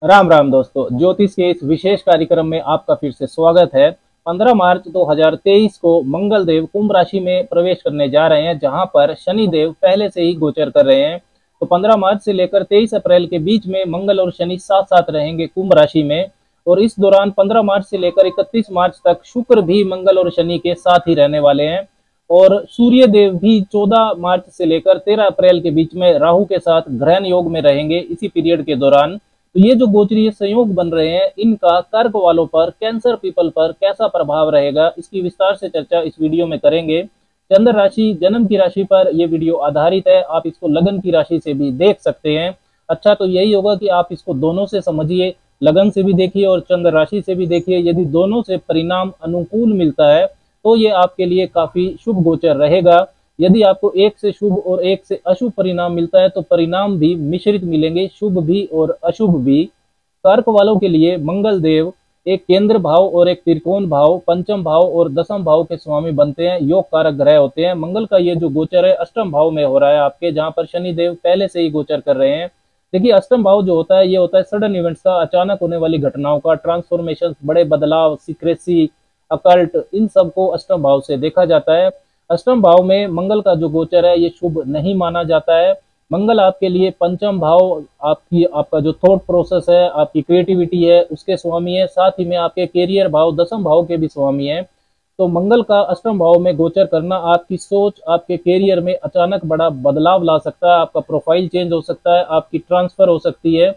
राम राम दोस्तों, ज्योतिष के इस विशेष कार्यक्रम में आपका फिर से स्वागत है। 15 मार्च 2023 को मंगल देव कुंभ राशि में प्रवेश करने जा रहे हैं, जहां पर शनि देव पहले से ही गोचर कर रहे हैं। तो 15 मार्च से लेकर 23 अप्रैल के बीच में मंगल और शनि साथ साथ रहेंगे कुंभ राशि में। और इस दौरान 15 मार्च से लेकर 31 मार्च तक शुक्र भी मंगल और शनि के साथ ही रहने वाले हैं। और सूर्य देव भी 14 मार्च से लेकर 13 अप्रैल के बीच में राहु के साथ ग्रहण योग में रहेंगे इसी पीरियड के दौरान। तो ये जो गोचरीय संयोग बन रहे हैं, इनका कर्क वालों पर, कैंसर पीपल पर कैसा प्रभाव रहेगा, इसकी विस्तार से चर्चा इस वीडियो में करेंगे। चंद्र राशि, जन्म की राशि पर यह वीडियो आधारित है। आप इसको लगन की राशि से भी देख सकते हैं। अच्छा, तो यही होगा कि आप इसको दोनों से समझिए, लगन से भी देखिए और चंद्र राशि से भी देखिए। यदि दोनों से परिणाम अनुकूल मिलता है तो ये आपके लिए काफी शुभ गोचर रहेगा। यदि आपको एक से शुभ और एक से अशुभ परिणाम मिलता है तो परिणाम भी मिश्रित मिलेंगे, शुभ भी और अशुभ भी। कर्क वालों के लिए मंगल देव एक केंद्र भाव और एक त्रिकोण भाव, पंचम भाव और दसम भाव के स्वामी बनते हैं, योग कारक ग्रह होते हैं। मंगल का ये जो गोचर है अष्टम भाव में हो रहा है आपके, जहां पर शनि देव पहले से ही गोचर कर रहे हैं। देखिए, अष्टम भाव जो होता है ये होता है सडन इवेंट्स का, अचानक होने वाली घटनाओं का, ट्रांसफॉर्मेशन, बड़े बदलाव, सीक्रेसी, अकल्ट, इन सब को अष्टम भाव से देखा जाता है। अष्टम भाव में मंगल का जो गोचर है ये शुभ नहीं माना जाता है। मंगल आपके लिए पंचम भाव, आपका जो थॉट प्रोसेस है, आपकी क्रिएटिविटी है, उसके स्वामी है। साथ ही में आपके कैरियर भाव, दसम भाव के भी स्वामी है। तो मंगल का अष्टम भाव में गोचर करना आपकी सोच, आपके कैरियर में अचानक बड़ा बदलाव ला सकता है। आपका प्रोफाइल चेंज हो सकता है, आपकी ट्रांसफर हो सकती है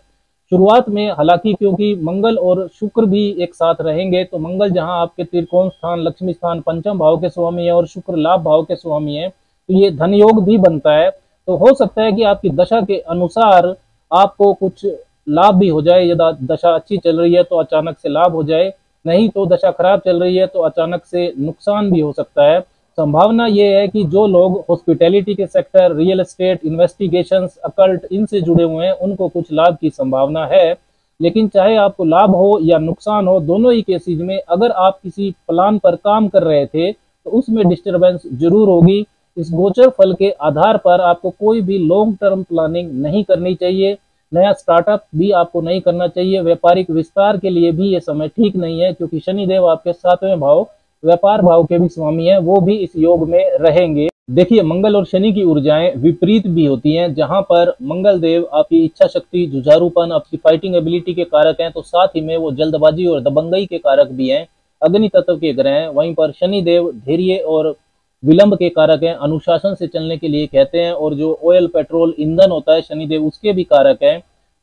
शुरुआत में। हालांकि क्योंकि मंगल और शुक्र भी एक साथ रहेंगे, तो मंगल जहां आपके त्रिकोण स्थान, लक्ष्मी स्थान, पंचम भाव के स्वामी है और शुक्र लाभ भाव के स्वामी है, तो ये धन योग भी बनता है। तो हो सकता है कि आपकी दशा के अनुसार आपको कुछ लाभ भी हो जाए। यदि दशा अच्छी चल रही है तो अचानक से लाभ हो जाए, नहीं तो दशा खराब चल रही है तो अचानक से नुकसान भी हो सकता है। संभावना ये है कि जो लोग हॉस्पिटैलिटी के sector, real estate, investigations, occult, इनसे जुड़े हुए हैं, उनको कुछ लाभ की संभावना है। लेकिन चाहे आपको लाभ हो या नुकसान हो, दोनों ही केसेज में अगर आप किसी प्लान पर काम कर रहे थे तो उसमें डिस्टरबेंस जरूर होगी। इस गोचर फल के आधार पर आपको कोई भी लॉन्ग टर्म प्लानिंग नहीं करनी चाहिए। नया स्टार्टअप भी आपको नहीं करना चाहिए। व्यापारिक विस्तार के लिए भी ये समय ठीक नहीं है, क्योंकि शनिदेव आपके 7वें भाव, व्यापार भाव के भी स्वामी हैं, वो भी इस योग में रहेंगे। देखिए, मंगल और शनि की ऊर्जाएं विपरीत भी होती हैं। जहां पर मंगल देव आपकी इच्छा शक्ति, जुझारूपन, आपकी फाइटिंग एबिलिटी के कारक हैं, तो साथ ही में वो जल्दबाजी और दबंगई के कारक भी हैं, अग्नि तत्व के ग्रह हैं। वहीं पर शनि देव धैर्य और विलंब के कारक हैं, अनुशासन से चलने के लिए कहते हैं। और जो ऑयल, पेट्रोल, ईंधन होता है शनिदेव, उसके भी कारक हैं।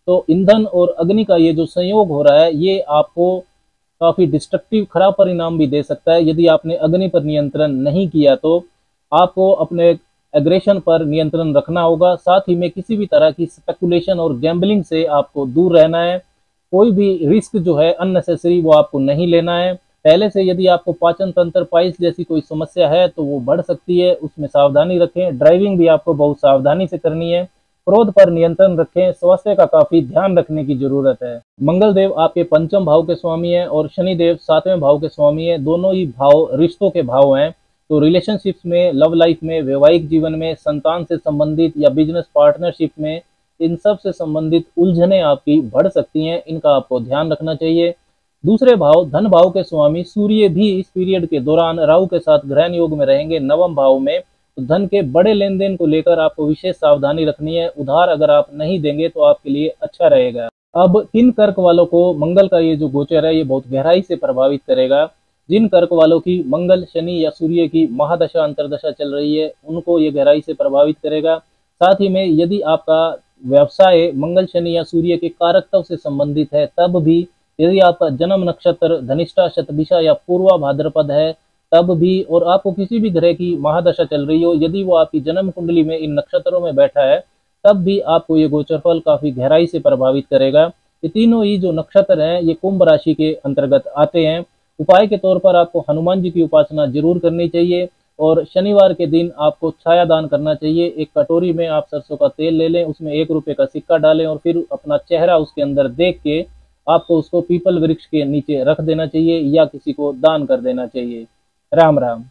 तो ईंधन और अग्नि का ये जो संयोग हो रहा है, ये आपको काफी डिस्ट्रक्टिव, खराब परिणाम भी दे सकता है। यदि आपने अग्नि पर नियंत्रण नहीं किया तो आपको अपने एग्रेशन पर नियंत्रण रखना होगा। साथ ही में किसी भी तरह की स्पेकुलेशन और गैम्बलिंग से आपको दूर रहना है। कोई भी रिस्क जो है अननेसेसरी, वो आपको नहीं लेना है। पहले से यदि आपको पाचन तंत्र, पाइल्स जैसी कोई समस्या है तो वो बढ़ सकती है, उसमें सावधानी रखें। ड्राइविंग भी आपको बहुत सावधानी से करनी है। क्रोध पर नियंत्रण रखें। स्वास्थ्य का काफी ध्यान रखने की जरूरत है। मंगल देव आपके पंचम भाव के स्वामी है और शनि देव 7वें भाव के स्वामी है। दोनों ही भाव रिश्तों के भाव हैं। तो रिलेशनशिप्स में, लव लाइफ में, वैवाहिक जीवन में, संतान से संबंधित या बिजनेस पार्टनरशिप में, इन सब से संबंधित उलझने आपकी बढ़ सकती हैं। इनका आपको ध्यान रखना चाहिए। दूसरे भाव, धन भाव के स्वामी सूर्य भी इस पीरियड के दौरान राहु के साथ ग्रहण योग में रहेंगे, नवम भाव में। तो धन के बड़े लेन देन को लेकर आपको विशेष सावधानी रखनी है। उधार अगर आप नहीं देंगे तो आपके लिए अच्छा रहेगा। अब किन कर्क वालों को मंगल का ये जो गोचर है ये बहुत गहराई से प्रभावित करेगा। जिन कर्क वालों की मंगल, शनि या सूर्य की महादशा, अंतरदशा चल रही है, उनको ये गहराई से प्रभावित करेगा। साथ ही में यदि आपका व्यवसाय मंगल, शनि या सूर्य के कारकत्व से संबंधित है, तब भी, यदि आपका जन्म नक्षत्र धनिष्ठा, शतभिषा या पूर्वा भाद्रपद है, तब भी, और आपको किसी भी ग्रह की महादशा चल रही हो, यदि वो आपकी जन्म कुंडली में इन नक्षत्रों में बैठा है, तब भी आपको ये गोचर फल काफी गहराई से प्रभावित करेगा। ये तीनों ही जो नक्षत्र हैं ये कुंभ राशि के अंतर्गत आते हैं। उपाय के तौर पर आपको हनुमान जी की उपासना जरूर करनी चाहिए और शनिवार के दिन आपको छाया दान करना चाहिए। एक कटोरी में आप सरसों का तेल ले लें, उसमें 1 रुपए का सिक्का डालें और फिर अपना चेहरा उसके अंदर देख के आपको उसको पीपल वृक्ष के नीचे रख देना चाहिए या किसी को दान कर देना चाहिए। राम राम।